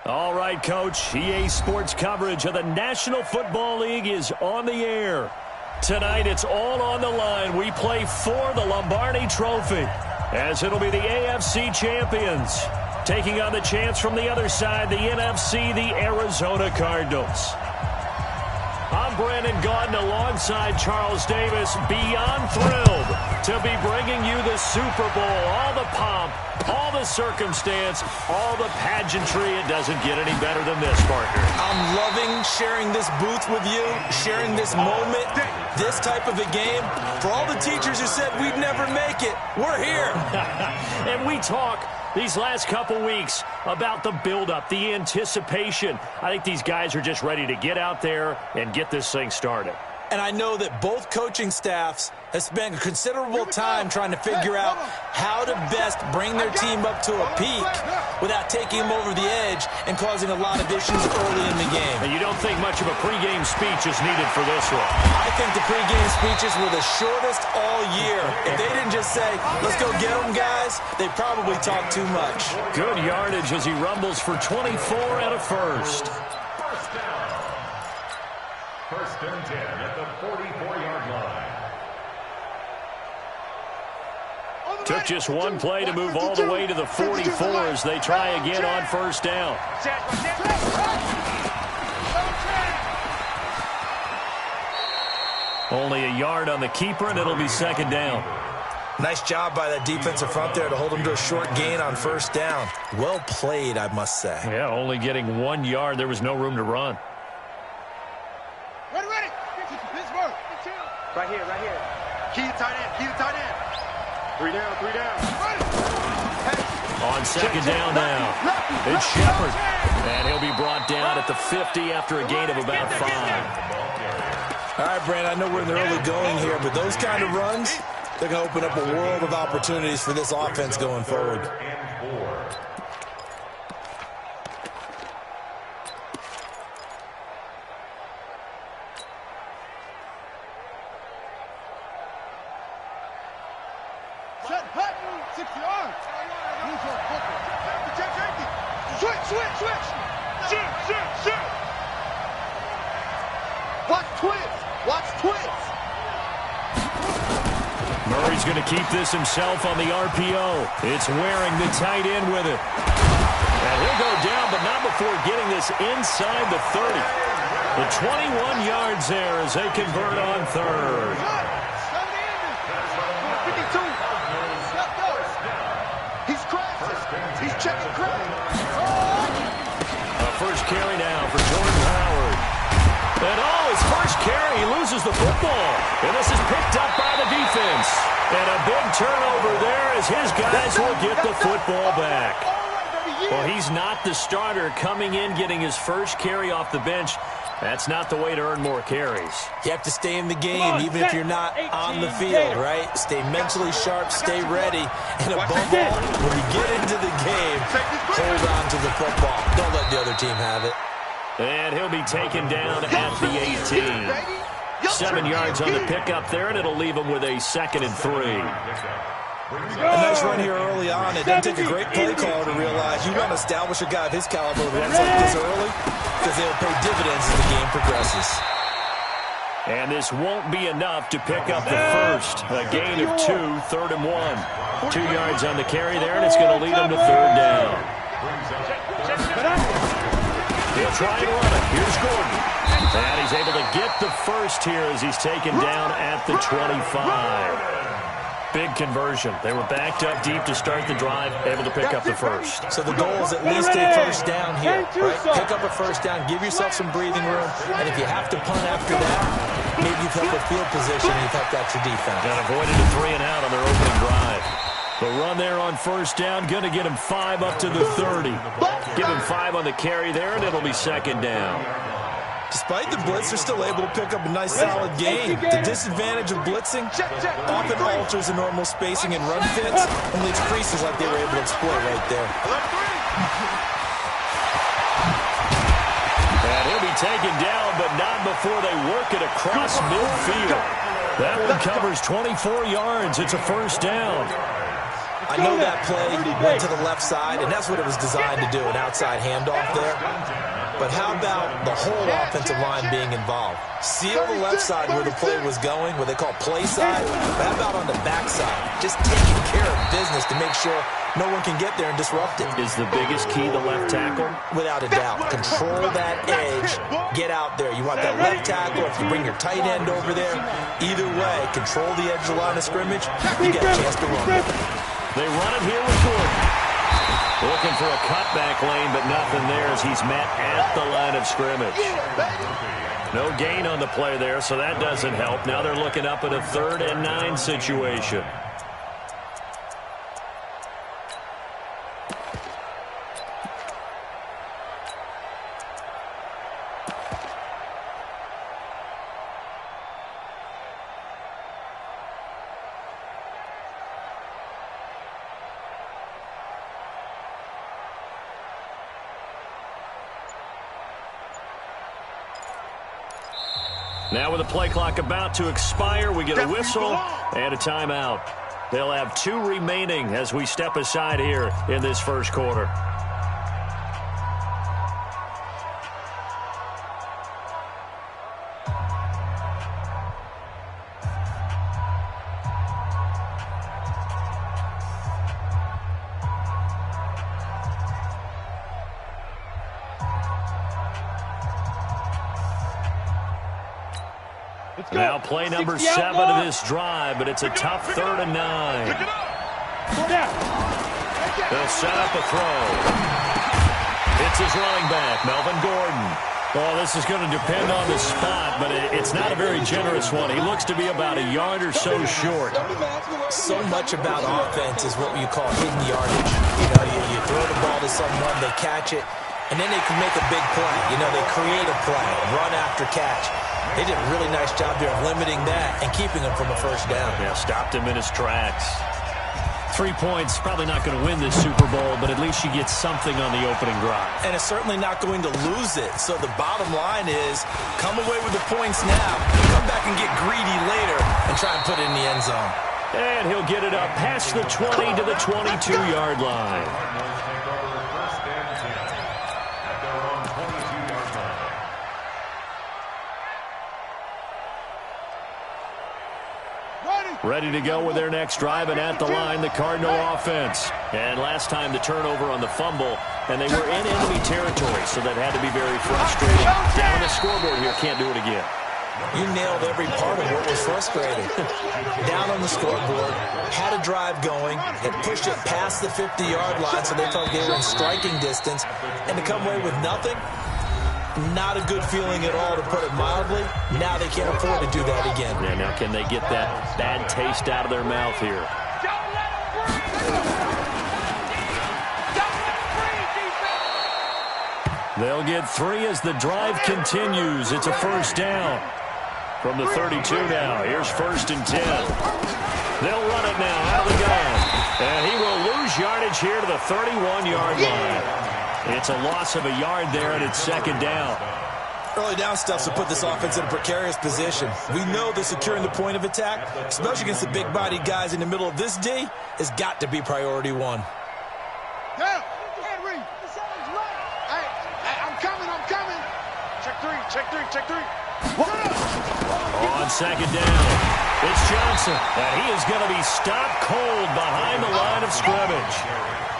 All right, Coach. EA Sports coverage of the National Football League is on the air. Tonight, it's all on the line. We play for the Lombardi Trophy, as it'll be the AFC champions taking on the chance from the other side, the NFC, the Arizona Cardinals. I'm Brandon Gaudin alongside Charles Davis, beyond thrilled to be bringing you the Super Bowl. All the pomp, all the circumstance, all the pageantry. It doesn't get any better than this, partner. I'm loving sharing this booth with you, sharing this moment, this type of a game. For all the teachers who said we'd never make it, we're here. And we talk these last couple weeks about the buildup, the anticipation. I think these guys are just ready to get out there and get this thing started. And I know that both coaching staffs have spent a considerable time trying to figure out how to best bring their team up to a peak without taking them over the edge and causing a lot of issues early in the game. And you don't think much of a pregame speech is needed for this one? I think the pregame speeches were the shortest all year. If they didn't just say, let's go get them, guys, they probably talked too much. Good yardage as he rumbles for 24 and a first. First and 10 at the 44-yard line. Took just one play to move all the way to the 44 as they try again on first down. Only a yard on the keeper, and it'll be second down. Nice job by that defensive front there to hold them to a short gain on first down. Well played, I must say. Yeah, only getting 1 yard. There was no room to run. Ready. Pittsburgh. Right here. Key to tight end. Three down. On second down now, it's Shepard. And he'll be brought down at the 50 after a gain of about 5. All right, Brandon, I know we're in the early going here, but those kind of runs, they're going to open up a world of opportunities for this offense going forward. Murray's going to keep this himself on the RPO. It's wearing the tight end with it. And he'll go down, but not before getting this inside the 30. The 21 yards there as they convert on third. He's checking credit. A first carry now for Jordan Howard. And his first carry, he loses the football. And this is picked up by the defense. And a big turnover there as his guys will get the football back. Well, he's not the starter coming in, getting his first carry off the bench. That's not the way to earn more carries. You have to stay in the game, even if you're not on the field, right? Stay mentally sharp, stay ready. And above all, when you get into the game, hold on to the football. Don't let the other team have it. And he'll be taken down at the 18. 7 yards on the pickup there, and it'll leave him with a 2nd and 3. A nice run here early on. It doesn't take a great play caller to realize you want to establish a guy of his caliber who runs like this early because they'll pay dividends as the game progresses. And this won't be enough to pick up the first. A gain of 2, 3rd and 1. 2 yards on the carry there, and it's going to lead him to 3rd down. He'll try and run it. Here's Gordon. And he's able to get the first here as he's taken down at the 25. Big conversion. They were backed up deep to start the drive, able to pick up the first. So the goal is at least a first down here, right? Pick up a first down, give yourself some breathing room, and if you have to punt after that, maybe you've helped the field position and you've helped out your defense. And avoided a 3 and out on their opening drive. The run there on first down, going to get him 5 up to the 30. Give him 5 on the carry there, and it'll be 2nd down. Despite the blitz, they're still able to pick up a nice solid gain. The disadvantage of blitzing often alters the normal spacing and run fits and leaves creases like they were able to exploit right there. And he'll be taken down, but not before they work it across midfield. That one covers 24 yards. It's a first down. I know that play went to the left side, and that's what it was designed to do, an outside handoff there. But how about the whole offensive line being involved? Seal the left side where the play was going, what they call play side. But how about on the back side? Just taking care of business to make sure no one can get there and disrupt it. Is the biggest key the left tackle? Without a doubt. Control that edge. Get out there. You want that left tackle. If you bring your tight end over there, either way, control the edge of the line of scrimmage. You get a chance to run it. They run it here with Gordon. Looking for a cutback lane, but nothing there as he's met at the line of scrimmage. No gain on the play there, so that doesn't help. Now they're looking up at a 3rd and 9 situation. Now with the play clock about to expire, we get a whistle and a timeout. They'll have 2 remaining as we step aside here in this first quarter. Now play number 7 of this drive, but it's a tough 3rd and 9. They'll set up a throw. It's his running back, Melvin Gordon. Well, this is going to depend on the spot, but it's not a very generous one. He looks to be about a yard or so short. So much about offense is what you call hidden yardage. You know, you throw the ball to someone, they catch it, and then they can make a big play. You know, they create a play, run after catch. They did a really nice job there of limiting that and keeping him from a first down. Yeah, stopped him in his tracks. 3 points, probably not going to win this Super Bowl, but at least you get something on the opening drive. And it's certainly not going to lose it. So the bottom line is, come away with the points now, come back and get greedy later, and try and put it in the end zone. And he'll get it up past the 20 to the 22-yard line. Ready to go with their next drive, and at the line, the Cardinal offense. And last time the turnover on the fumble, and they were in enemy territory, so that had to be very frustrating. Down on the scoreboard here, can't do it again. You nailed every part of what was frustrating. Down on the scoreboard, had a drive going, had pushed it past the 50-yard line, so they felt they were in striking distance, and to come away with nothing, not a good feeling at all, to put it mildly. Now they can't afford to do that again. Yeah, now can they get that bad taste out of their mouth here? They'll get 3 as the drive continues. It's a first down from the 32 now. Here's 1st and 10. They'll run it now out of the gun. And he will lose yardage here to the 31-yard line. It's a loss of a yard there, and it's 2nd down. Early down stuff to put this offense in a precarious position. We know that securing the point of attack, especially against the big-bodied guys in the middle of this D, has got to be priority 1. Yeah. Henry. Hey, I'm coming. Check 3. On 2nd down, it's Johnson, and he is going to be stopped cold behind the line of scrimmage.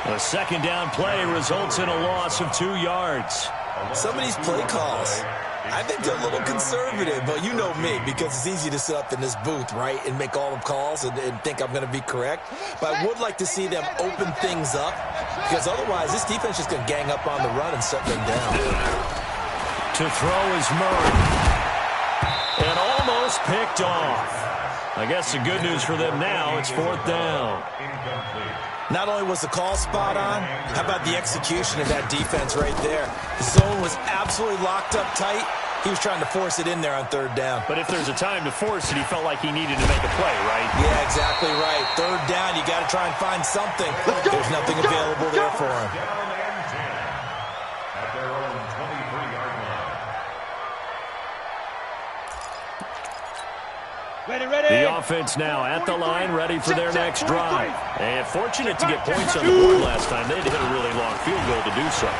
A 2nd down play results in a loss of 2 yards. Some of these play calls, I think they're a little conservative, but you know me, because it's easy to sit up in this booth, right, and make all the calls and think I'm going to be correct. But I would like to see them open things up, because otherwise this defense is going to gang up on the run and shut them down. To throw is Murray. And almost picked off. I guess the good news for them now, it's 4th down. Not only was the call spot on, how about the execution of that defense right there? The zone was absolutely locked up tight. He was trying to force it in there on 3rd down. But if there's a time to force it, he felt like he needed to make a play, right? Yeah, exactly right. 3rd down, you got to try and find something. There's nothing available there for him. At their own 23-yard line. The offense now at the line, ready for their next drive. And fortunate to get points on the board last time. They had to hit a really long field goal to do so.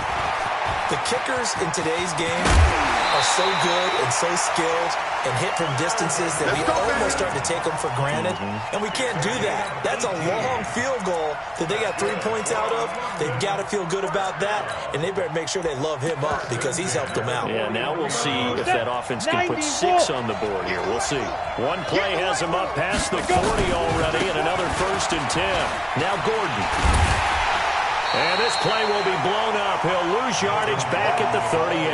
The kickers in today's game are so good and so skilled and hit from distances that we almost start to take them for granted. And we can't do that. That's a long field goal that they got 3 points out of. They've got to feel good about that, and they better make sure they love him up because he's helped them out. Yeah, now we'll see if that offense can put 6 on the board here. We'll see. One play has him up past the 40 already, and another 1st and 10. Now Gordon. And this play will be blown up. He'll lose yardage back at the 38.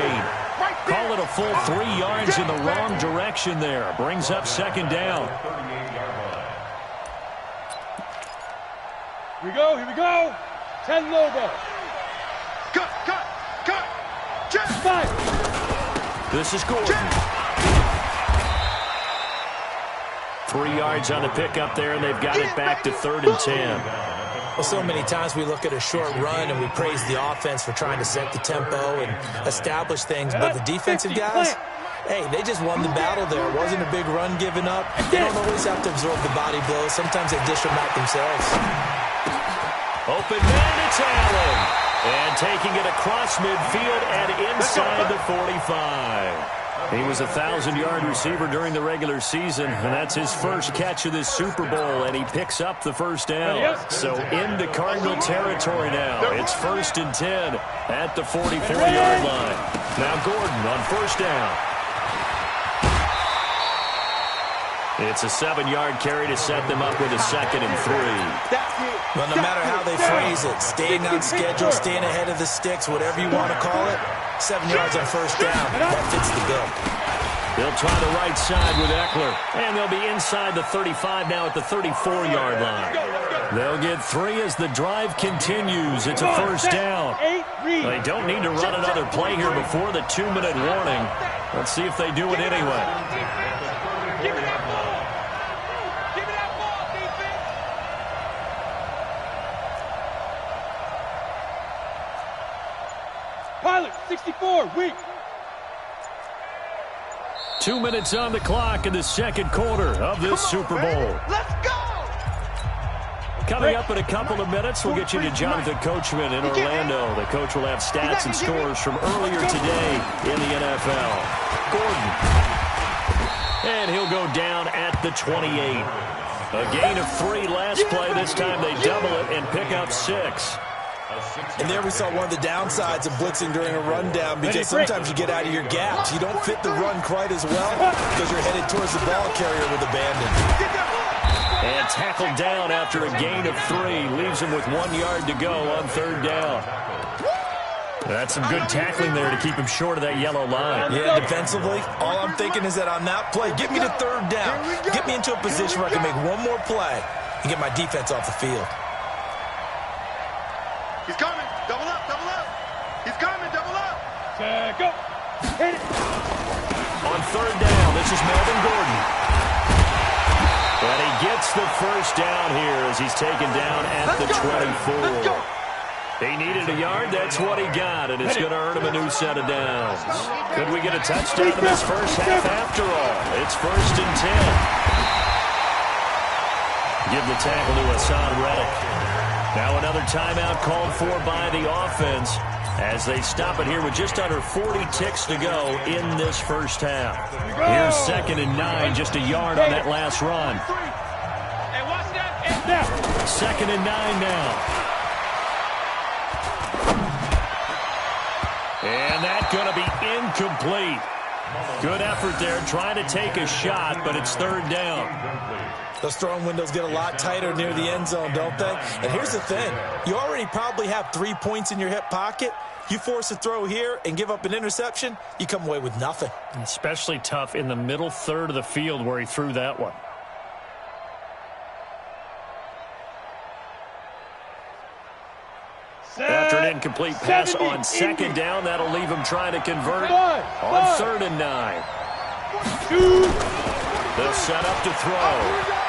Call it a full 3 yards in the wrong direction there. Brings up 2nd down. Here we go. 10 logo. Cut. Check. 5. This is Gordon. 3 yards on the pickup there, and they've got it back to 3rd and 10. Well, so many times we look at a short run and we praise the offense for trying to set the tempo and establish things, but the defensive guys, hey, they just won the battle there. It wasn't a big run given up. They don't always have to absorb the body blows. Sometimes they dish them out themselves. Open man, it's Allen. And taking it across midfield and inside the 45. He was a 1,000-yard receiver during the regular season, and that's his first catch of this Super Bowl, and he picks up the 1st down. So into Cardinal territory now. It's 1st and 10 at the 44-yard line. Now Gordon on 1st down. It's a 7-yard carry to set them up with a 2nd and 3. Well, no matter how they phrase it, staying on schedule, staying ahead of the sticks, whatever you want to call it, 7 yards on 1st down, that fits the bill. They'll try the right side with Eckler, and they'll be inside the 35 now at the 34-yard line. They'll get 3 as the drive continues. It's a 1st down. They don't need to run another play here before the 2-minute warning. Let's see if they do it anyway. Give me that ball. Give me that ball, defense. Pilot, 64, weak. 2 minutes on the clock in the 2nd quarter of this Super Bowl. Let's go! Coming up in a couple of minutes, we'll get you to Jonathan Coachman in Orlando. The coach will have stats and scores from earlier today in the NFL. Gordon. And he'll go down at the 28. A gain of 3 last play. This time they double it and pick up 6. And there we saw one of the downsides of blitzing during a rundown, because sometimes you get out of your gaps. You don't fit the run quite as well because you're headed towards the ball carrier with abandon. And tackled down after a gain of 3. Leaves him with 1 yard to go on 3rd down. That's some good tackling there to keep him short of that yellow line. Yeah, defensively, all I'm thinking is that on that play, get me to 3rd down. Get me into a position where I can make one more play and get my defense off the field. He's coming. Double up. He's coming. Double up. Go. Hit it. On 3rd down, this is Melvin Gordon. And he gets the 1st down here as he's taken down at the 24. He needed a yard. That's what he got, and it's going to earn him a new set of downs. Could we get a touchdown in this first half after all? It's 1st and 10. Give the tackle to Hassan Reddick. Now another timeout called for by the offense as they stop it here with just under 40 ticks to go in this first half. Here's 2nd and 9, just a yard on that last run. Hey, watch that. 2nd and 9 now. And that's going to be incomplete. Good effort there, trying to take a shot, but it's 3rd down. Those throwing windows get a lot tighter near the end zone, don't they? And here's the thing. You already probably have 3 points in your hip pocket. You force a throw here and give up an interception, you come away with nothing. Especially tough in the middle third of the field where he threw that one. After an incomplete pass on 2nd down, that'll leave him trying to convert on 3rd and 9. They'll set up to throw.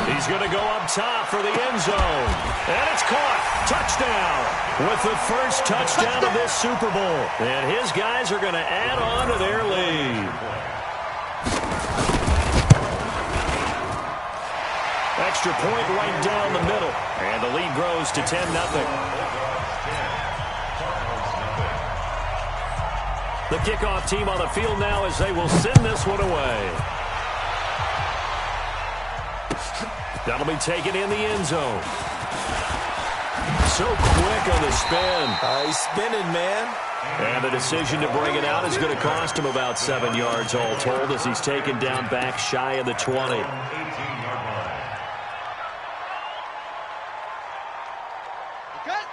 He's going to go up top for the end zone. And it's caught. Touchdown. With the first touchdown of this Super Bowl. And his guys are going to add on to their lead. extra point right down the middle. And the lead grows to 10-0. The kickoff team on the field now as they will send this one away. That'll be taken in the end zone. So quick on the spin. He's spinning, man. And the decision to bring it out is going to cost him about 7 yards all told as he's taken down back shy of the 20.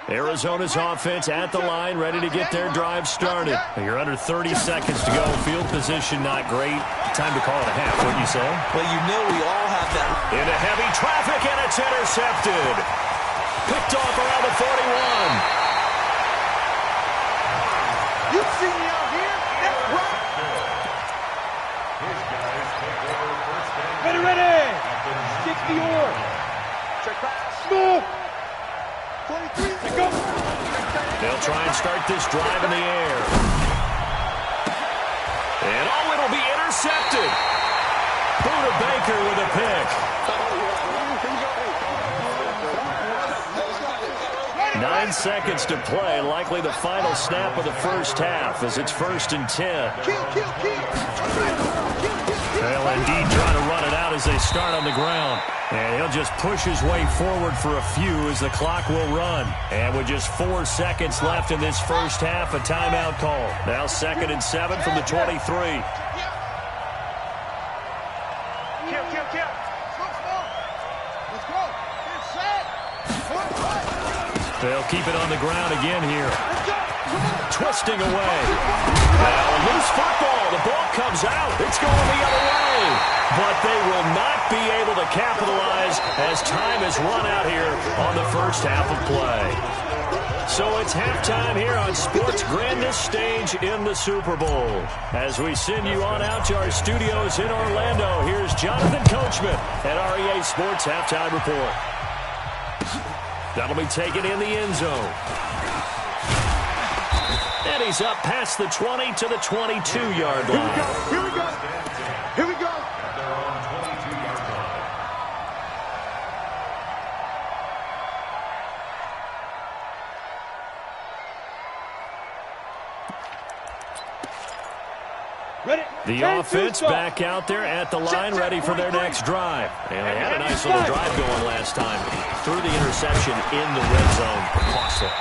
Arizona's offense at the line, ready to get their drive started. You're under 30 seconds to go. Field position not great. Time to call it a half, wouldn't you say? Well, you know we all have that. Into heavy traffic, and it's intercepted. Picked off around the 41. You see me out here? That's right. Ready. 60 or. Check pass. Move. 23. Go. They'll try and start this drive in the air. And it'll be intercepted. Buda Baker with a pick. 9 seconds to play, likely the final snap of the first half as it's 1st and 10. They'll indeed try to run it out as they start on the ground. And he'll just push his way forward for a few as the clock will run. And with just 4 seconds left in this first half, a timeout call. Now 2nd and 7 from the 23. They'll keep it on the ground again here. Twisting away. Now a loose football. The ball comes out. It's going the other way. But they will not be able to capitalize as time has run out here on the first half of play. So it's halftime here on sports' grandest stage in the Super Bowl. As we send you on out to our studios in Orlando, here's Jonathan Coachman at REA Sports Halftime Report. That'll be taken in the end zone. And he's up past the 20 to the 22-yard line. Here we go. Here we go. They're on 22-yard line. Ready. The offense back out there at the line, ready for their next drive. And they had a nice little drive going last time. Threw the interception in the red zone. Costly.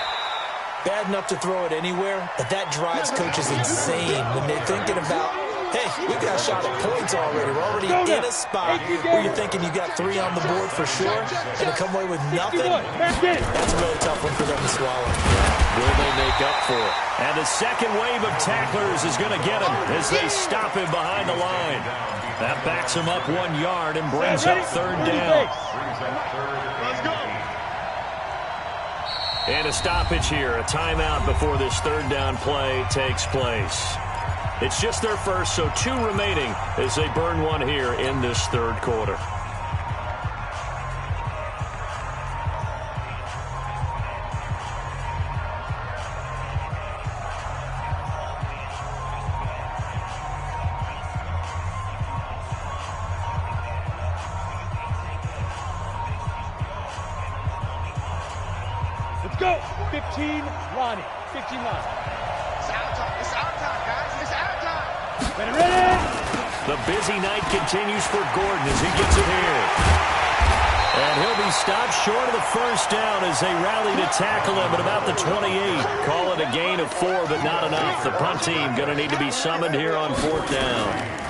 Bad enough to throw it anywhere, but that drives coaches insane when they're thinking about, hey, we got a shot at points already. We're already in a spot where you're thinking you got 3 on the board for sure, and to come away with nothing, that's a really tough one for them to swallow. Will they make up for it? And the second wave of tacklers is going to get him as they stop him behind the line. That backs him up 1 yard and brings up 3rd down. Let's go. And a stoppage here, a timeout before this 3rd down play takes place. It's just their first, so 2 remaining as they burn 1 here in this 3rd quarter. Let's go. 15, Ronnie. 15 line. It's our time. It's our time, guys. It's our time. Ready. The busy night continues for Gordon as he gets it here. And he'll be stopped short of the first down as they rally to tackle him at about the 28. Call it a gain of 4, but not enough. The punt team going to need to be summoned here on 4th down.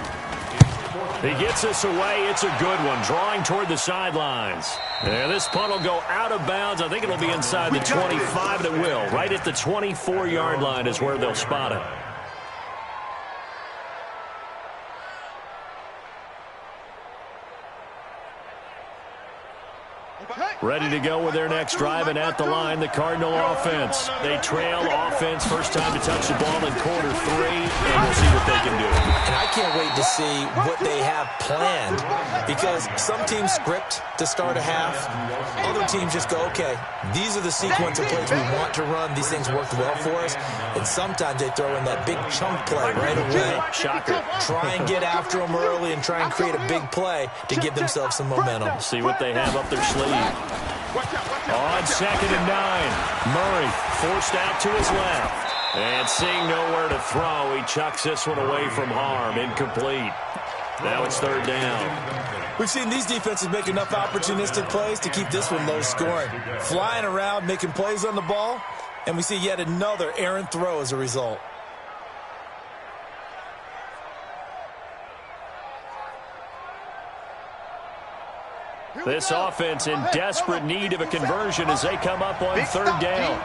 He gets us away. It's a good one, drawing toward the sidelines. And this punt will go out of bounds. I think it'll be inside the 25, and it will. Right at the 24-yard line is where they'll spot it. Ready to go with their next drive, and at the line, the Cardinal offense. They trail offense, first time to touch the ball in quarter 3, and we'll see what they can do. And I can't wait to see what they have planned, because some teams script to start a half. Other teams just go, okay, these are the sequence of plays we want to run. These things worked well for us. And sometimes they throw in that big chunk play right away. Shocker. Try and get after them early and try and create a big play to give themselves some momentum. See what they have up their sleeve. On 2nd and 9, Murray forced out to his left. And seeing nowhere to throw, he chucks this one away from harm. Incomplete. Now it's 3rd down. We've seen these defenses make enough opportunistic plays to keep this one low scoring. Flying around, making plays on the ball, and we see yet another errant throw as a result. This offense in desperate need of a conversion as they come up on 3rd down.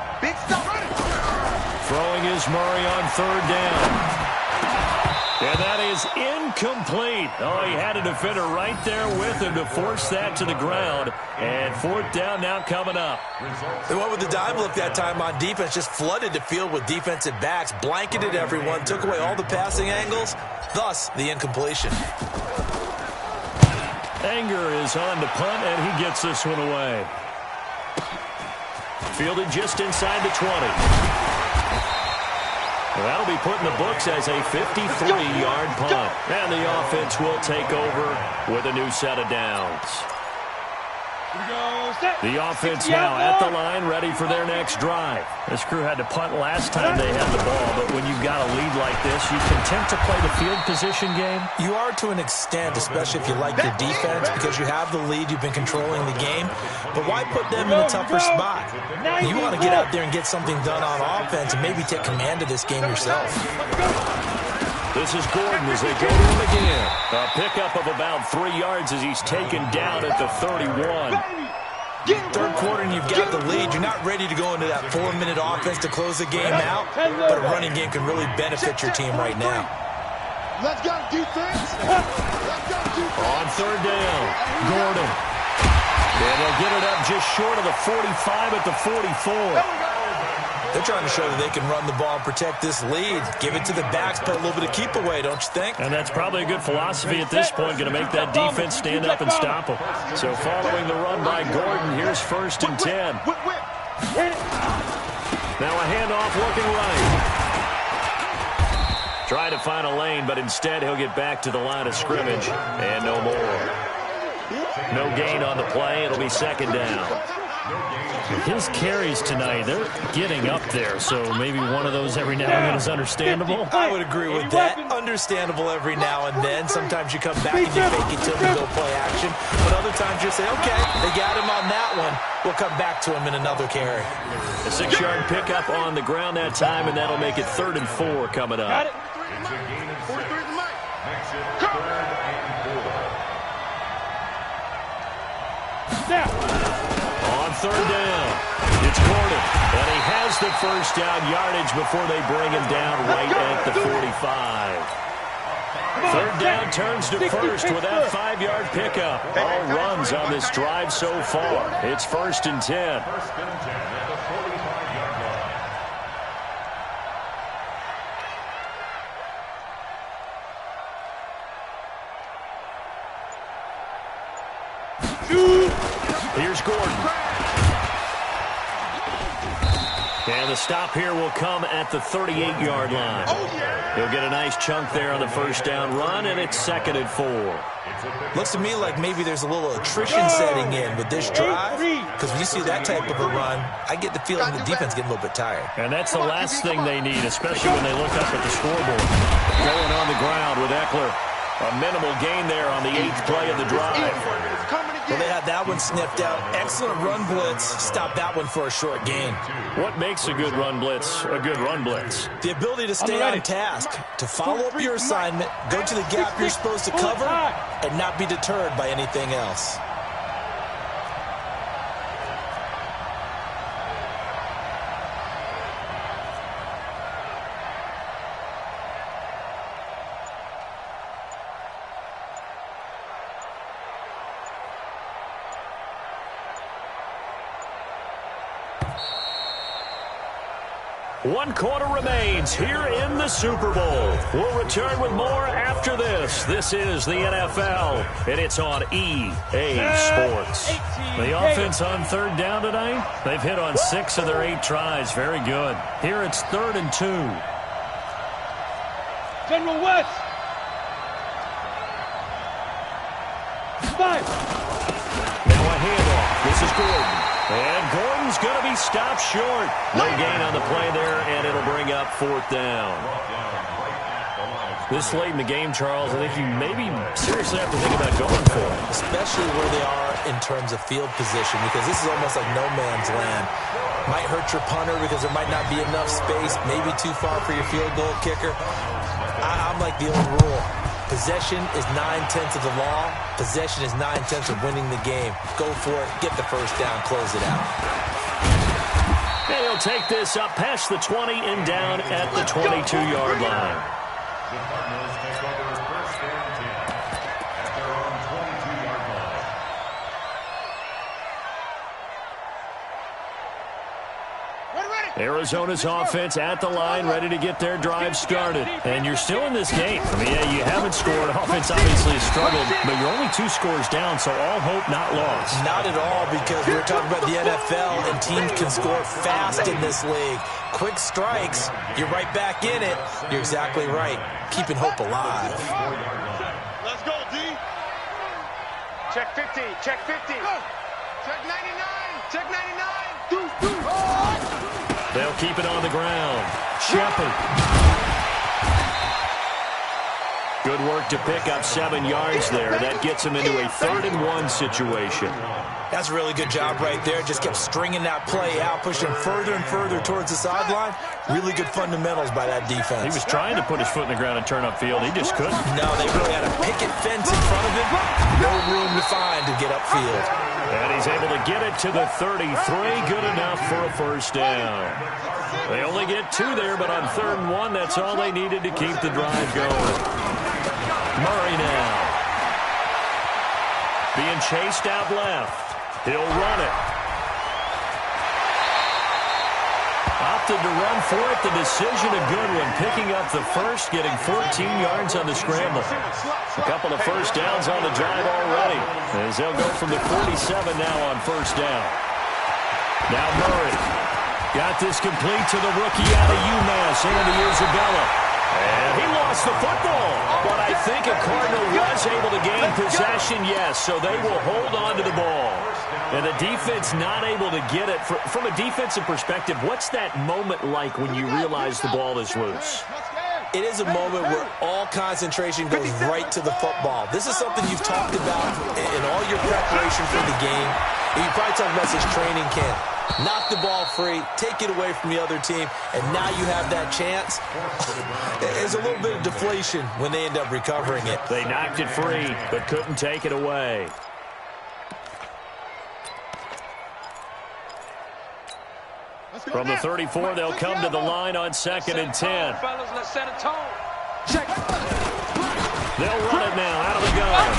Throwing is Murray on 3rd down. And that is incomplete. Oh, he had a defender right there with him to force that to the ground. And 4th down now coming up. They went with the dime look that time on defense, just flooded the field with defensive backs, blanketed everyone, took away all the passing angles, thus the incompletion. Anger is on the punt, and he gets this one away. Fielded just inside the 20. Well, that'll be put in the books as a 53-yard punt. And the offense will take over with a new set of downs. The offense now at the line, ready for their next drive. This crew had to punt last time they had the ball, but when you've got a lead like this, you content to play the field position game? You are to an extent, especially if you like your defense, because you have the lead, you've been controlling the game. But why put them in a tougher spot? You want to get out there and get something done on offense and maybe take command of this game yourself. This is Gordon as they go to him again. A pickup of about 3 yards as he's taken down at the 31. 3rd quarter and you've got the lead. You're not ready to go into that 4-minute offense to close the game out, but a running game can really benefit your team right now. Let's go defense. On 3rd down, Gordon. And they'll get it up just short of the 45 at the 44. They're trying to show that they can run the ball and protect this lead. Give it to the backs, play a little bit of keep away, don't you think? And that's probably a good philosophy at this point, going to make that defense stand up and stop them. So following the run by Gordon, here's 1st and 10. Now a handoff looking right. Try to find a lane, but instead he'll get back to the line of scrimmage, and no more. No gain on the play. It'll be 2nd down. His carries tonight, they're getting up there, so maybe one of those every now and then is understandable. I would agree with that. Understandable every now and then. Sometimes you come back and you fake it to him and go play action. But other times you say, okay, they got him on that one. We'll come back to him in another carry. A 6-yard pickup on the ground that time, and that'll make it 3rd and 4 coming up. It's a gain of 6. Makes it 3rd and 4. On 3rd down, it's Gordon, and he has the 1st down yardage before they bring him down right at the 45. 3rd down turns to 1st with that 5-yard pickup. All runs on this drive so far. It's 1st and 10. 1st and 10 at the 45-yard line. Here's Gordon. And the stop here will come at the 38-yard line. He'll get a nice chunk there on the 1st down run, and it's 2nd and 4. Looks to me like maybe there's a little attrition setting in with this drive, because when you see that type of a run, I get the feeling the defense getting a little bit tired. And that's the last thing they need, especially when they look up at the scoreboard. Going on the ground with Eckler. A minimal gain there on the 8th play of the drive. Well, they had that one sniffed out. Excellent run blitz. Stop that one for a short gain. What makes a good run blitz a good run blitz? The ability to stay on task, to follow up your assignment, go to the gap you're supposed to cover, and not be deterred by anything else. 1 quarter remains here in the Super Bowl. We'll return with more after this. This is the NFL, and it's on EA Sports. The offense on 3rd down tonight, they've hit on 6 of their 8 tries. Very good. Here it's 3rd and 2. General West. 5. Now a handoff. This is Gordon. And Gordon's going to be stopped short. No gain on the play there, and it'll bring up 4th down. This late in the game, Charles, I think you maybe seriously have to think about going for it. Especially where they are in terms of field position, because this is almost like no man's land. Might hurt your punter because there might not be enough space, maybe too far for your field goal kicker. I'm like the old rule. Possession is 9/10 of the law. Possession is 9/10 of winning the game. Go for it. Get the first down. Close it out. And he'll take this up past the 20 and down at the 22-yard line. The Cardinals take over 1st and 10 at their own 22-yard line. Arizona's offense at the line, ready to get their drive started. And you're still in this game. I mean, yeah, you haven't scored. Offense obviously has struggled, but you're only 2 scores down, so all hope not lost. Not at all, because we're talking about the NFL, and teams can score fast in this league. Quick strikes, you're right back in it. You're exactly right. Keeping hope alive. Let's go, D. Check 50. Check 50. Check 99. Check 99. They'll keep it on the ground. Shepard. Good work to pick up 7 yards there. That gets him into a 3rd and 1 situation. That's a really good job right there. Just kept stringing that play out, pushing further and further towards the sideline. Really good fundamentals by that defense. He was trying to put his foot in the ground and turn upfield. He just couldn't. No, they really had a picket fence in front of him. No room to find to get upfield. And he's able to get it to the 33. Good enough for a first down. They only get 2 there, but on 3rd and 1, that's all they needed to keep the drive going. Murray now. Being chased out left. He'll run it. Opted to run for it. The decision a good one. Picking up the first, getting 14 yards on the scramble. A couple of first downs on the drive already, as they'll go from the 47 now on first down. Now Murray got this complete to the rookie out of UMass, Andy Isabella. And he lost the football, but I think a Cardinal was able to gain possession, yes, so they will hold on to the ball. And the defense not able to get it. From a defensive perspective, what's that moment like when you realize the ball is loose? It is a moment where all concentration goes right to the football. This is something you've talked about in all your preparation for the game. And you probably talked about this training camp. Knock the ball free, take it away from the other team, and now you have that chance. There's a little bit of deflation when they end up recovering it. They knocked it free, but couldn't take it away. From the 34, they'll come to the line on 2nd and 10. Let's set a tone. They'll run it now out of the gun.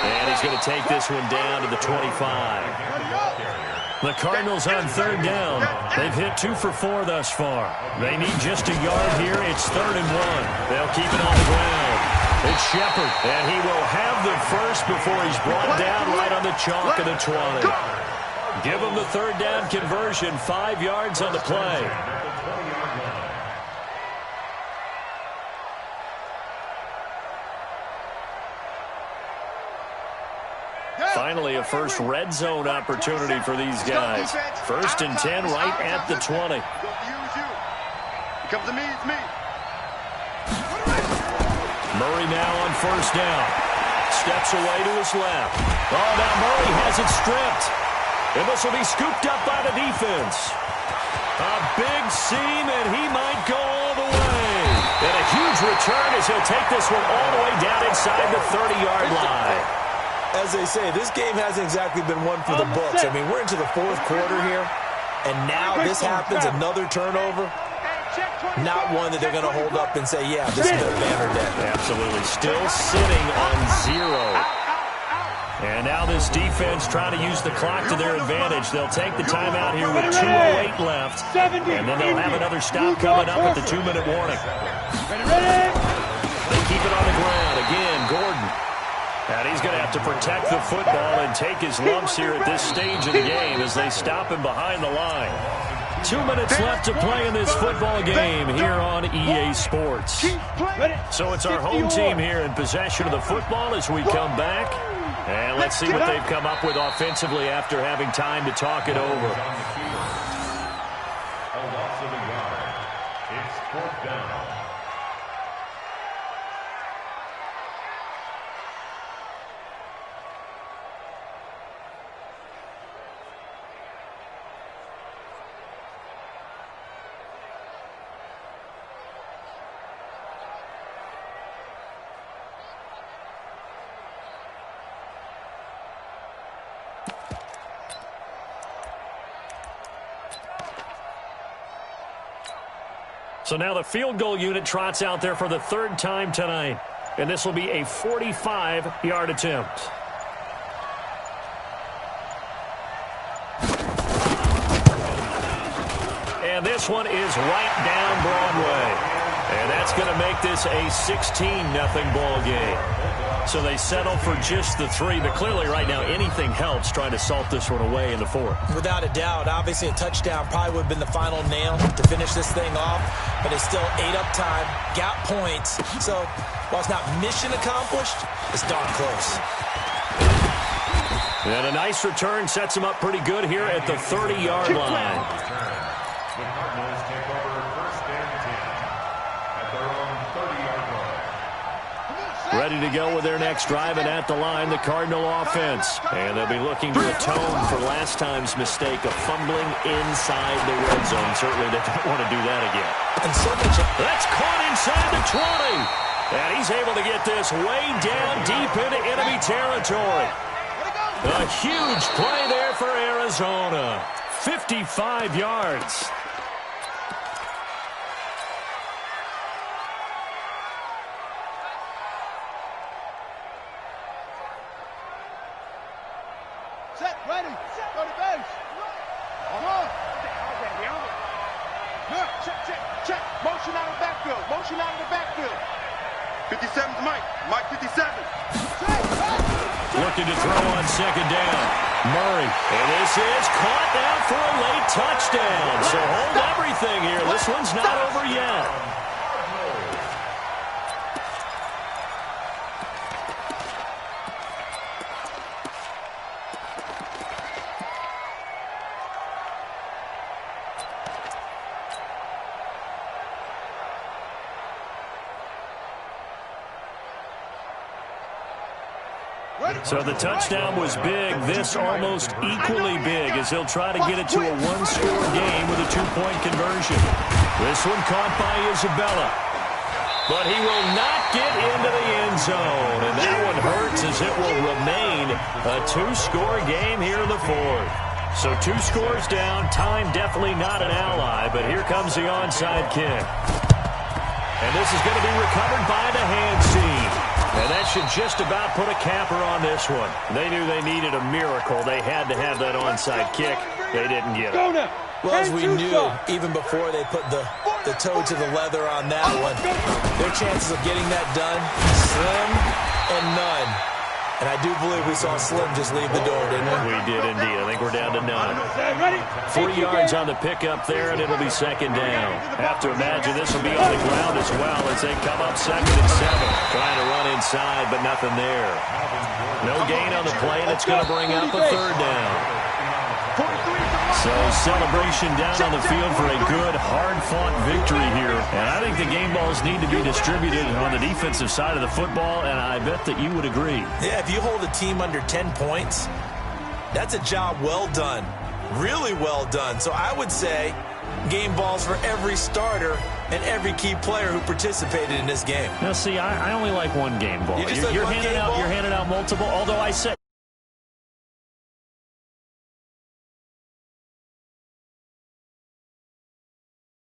And he's going to take this one down to the 25. The Cardinals on 3rd down. They've hit 2 for 4 thus far. They need just a yard here. It's 3rd and 1. They'll keep it on the ground. It's Shepard, and he will have the first before he's brought down right on the chalk of the 20. Give him the 3rd down conversion, 5 yards on the play. Finally, a first red zone opportunity for these guys. 1st and 10 right at the 20. Comes to me, it's me. Murray now on 1st down. Steps away to his left. Oh, now Murray has it stripped. And this will be scooped up by the defense. A big seam, and he might go all the way. And a huge return as he'll take this one all the way down inside the 30-yard line. As they say, this game hasn't exactly been one for the books. I mean, we're into the 4th quarter here, and now this happens, another turnover. Not one that they're going to hold up and say, yeah, this is their banner day. Absolutely. Still sitting on 0. And now this defense trying to use the clock to their advantage. They'll take the timeout here with 2:08 left. And then they'll have another stop coming up at the 2-minute warning. They keep it on the ground. Again, Gordon. And he's going to have to protect the football and take his lumps here at this stage of the game as they stop him behind the line. 2 minutes left to play in this football game here on EA Sports. So it's our home team here in possession of the football as we come back. And let's see what they've come up with offensively after having time to talk it over. A loss of a yard. It's 4th down. So now the field goal unit trots out there for the 3rd time tonight. And this will be a 45-yard attempt. And this one is right down Broadway. And that's going to make this a 16-0 ball game. So they settle for just the 3, but clearly right now anything helps trying to salt this one away in the 4th. Without a doubt, obviously a touchdown probably would have been the final nail to finish this thing off, but it's still ate up time, got points. So while it's not mission accomplished, it's darn close. And a nice return sets him up pretty good here at the 30-yard line. The Cardinals take over 1st and 10 at their own 30-yard line. Ready to go with their next drive, and at the line, the Cardinal offense. And they'll be looking to atone for last time's mistake of fumbling inside the red zone. Certainly they don't want to do that again. And so much. That's caught inside the 20. And he's able to get this way down deep into enemy territory. A huge play there for Arizona. 55 yards. Set, ready, go to base. Check. Motion out of the backfield. 57's Mike. Mike 57. Looking to throw on 2nd down. Murray. And this is caught down for a late touchdown. So hold everything here. This one's not over yet. So the touchdown was big. This almost equally big as he'll try to get it to a 1-score game with a 2-point conversion. This one caught by Isabella. But he will not get into the end zone. And that one hurts as it will remain a 2-score game here in the 4th. So 2 scores down. Time definitely not an ally. But here comes the onside kick. And this is going to be recovered by the hands team. And that should just about put a capper on this one. They knew they needed a miracle. They had to have that onside kick. They didn't get it. Well, as we knew, even before they put the toe to the leather on that one, their chances of getting that done, slim and none. And I do believe we saw Slim just leave the door, didn't we? We did indeed. I think we're down to none. 3 yards on the pickup there, and it'll be 2nd down. Have to imagine this will be on the ground as well as they come up 2nd and 7. Trying to run inside, but nothing there. No gain on the play, and it's going to bring up a 3rd down. So celebration down on the field for a good, hard-fought victory here. And I think the game balls need to be distributed on the defensive side of the football, and I bet that you would agree. Yeah, if you hold a team under 10 points, that's a job well done. Really well done. So I would say game balls for every starter and every key player who participated in this game. Now, see, I only like one game ball. You're handing out multiple, although I said